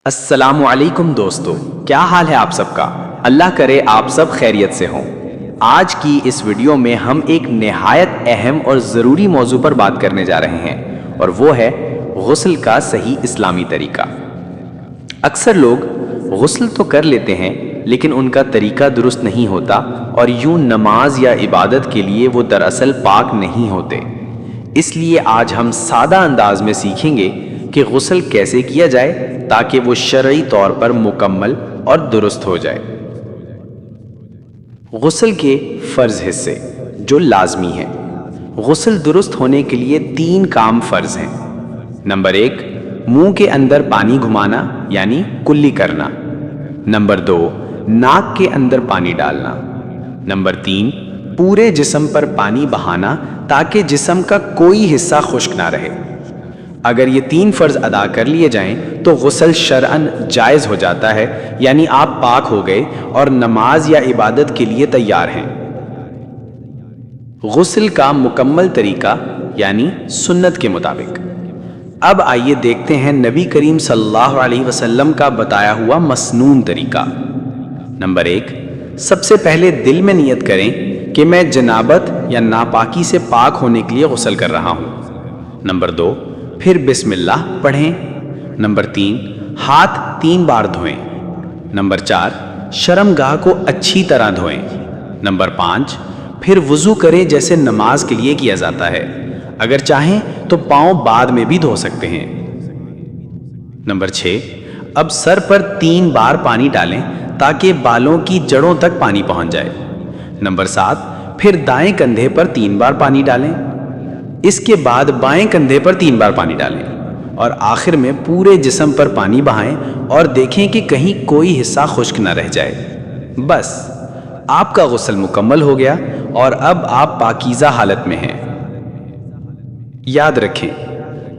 السلام علیکم دوستو، کیا حال ہے آپ سب کا؟ اللہ کرے آپ سب خیریت سے ہوں۔ آج کی اس ویڈیو میں ہم ایک نہایت اہم اور ضروری موضوع پر بات کرنے جا رہے ہیں، اور وہ ہے غسل کا صحیح اسلامی طریقہ۔ اکثر لوگ غسل تو کر لیتے ہیں لیکن ان کا طریقہ درست نہیں ہوتا، اور یوں نماز یا عبادت کے لیے وہ دراصل پاک نہیں ہوتے۔ اس لیے آج ہم سادہ انداز میں سیکھیں گے کہ غسل کیسے کیا جائے تاکہ وہ شرعی طور پر مکمل اور درست ہو جائے۔ غسل کے فرض حصے جو لازمی ہیں۔ غسل درست ہونے کے لیے 3 کام فرض ہیں۔ نمبر 1، منہ کے اندر پانی گھمانا یعنی کلی کرنا۔ نمبر 2، ناک کے اندر پانی ڈالنا۔ نمبر 3، پورے جسم پر پانی بہانا تاکہ جسم کا کوئی حصہ خشک نہ رہے۔ اگر یہ 3 فرض ادا کر لیے جائیں تو غسل شرعاً جائز ہو جاتا ہے، یعنی آپ پاک ہو گئے اور نماز یا عبادت کے لیے تیار ہیں۔ غسل کا مکمل طریقہ یعنی سنت کے مطابق۔ اب آئیے دیکھتے ہیں نبی کریم صلی اللہ علیہ وسلم کا بتایا ہوا مسنون طریقہ۔ نمبر 1، سب سے پہلے دل میں نیت کریں کہ میں جنابت یا ناپاکی سے پاک ہونے کے لیے غسل کر رہا ہوں۔ نمبر 2، پھر بسم اللہ پڑھیں۔ نمبر 3، ہاتھ 3 بار دھوئیں۔ نمبر 4، شرمگاہ کو اچھی طرح دھوئیں۔ نمبر 5، پھر وضو کریں جیسے نماز کے لیے کیا جاتا ہے، اگر چاہیں تو پاؤں بعد میں بھی دھو سکتے ہیں۔ نمبر 6، اب سر پر 3 بار پانی ڈالیں تاکہ بالوں کی جڑوں تک پانی پہنچ جائے۔ نمبر 7، پھر دائیں کندھے پر 3 بار پانی ڈالیں۔ اس کے بعد بائیں کندھے پر 3 بار پانی ڈالیں، اور آخر میں پورے جسم پر پانی بہائیں اور دیکھیں کہ کہیں کوئی حصہ خشک نہ رہ جائے۔ بس آپ کا غسل مکمل ہو گیا اور اب آپ پاکیزہ حالت میں ہیں۔ یاد رکھیں،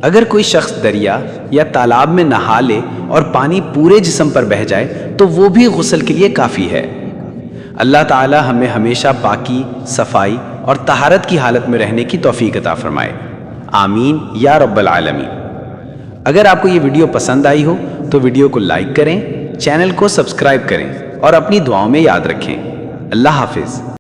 اگر کوئی شخص دریا یا تالاب میں نہا لے اور پانی پورے جسم پر بہہ جائے تو وہ بھی غسل کے لیے کافی ہے۔ اللہ تعالی ہمیں ہمیشہ پاکی، صفائی اور طہارت کی حالت میں رہنے کی توفیق عطا فرمائے، آمین یا رب العالمین۔ اگر آپ کو یہ ویڈیو پسند آئی ہو تو ویڈیو کو لائک کریں، چینل کو سبسکرائب کریں اور اپنی دعاؤں میں یاد رکھیں۔ اللہ حافظ۔